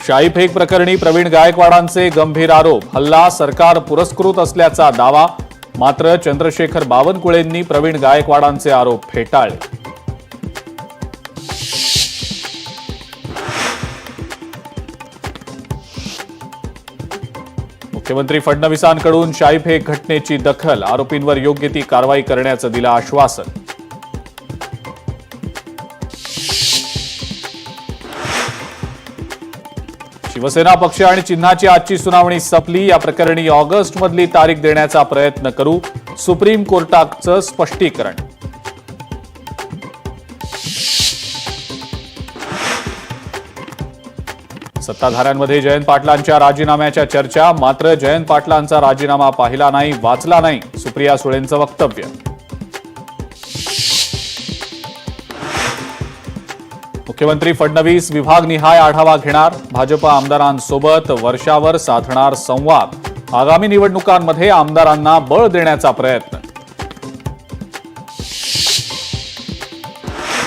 शाईफेक प्रकरणी प्रवीण गायकवाडांचे गंभीर आरोप. हल्ला सरकार पुरस्कृत असल्याचा दावा. मात्र चंद्रशेखर बावनकुळेंनी प्रवीण गायकवाडांचे आरोप फेटाळले. मुख्यमंत्री फडणवीसांकडून शाईफेक घटनेची दखल. आरोपींवर योग्य ती कारवाई करण्याचं दिलं आश्वासन. शिवसेना पक्ष आणि चिन्हाची आजची सुनावणी संपली. या प्रकरणी ऑगस्टमधली तारीख देण्याचा प्रयत्न करू. सुप्रीम कोर्टाचं स्पष्टीकरण. सत्ताधाऱ्यांमध्ये जयंत पाटलांच्या राजीनाम्याच्या चर्चा. मात्र जयंत पाटलांचा राजीनामा पाहिला नाही, वाचला नाही. सुप्रिया सुळेंचं वक्तव्य. मुख्यमंत्री फडणवीस विभागनिहाय आढावा घेणार. भाजप आमदारांसोबत वर्षावर साधणार संवाद. आगामी निवडणुकांमध्ये आमदारांना बळ देण्याचा प्रयत्न.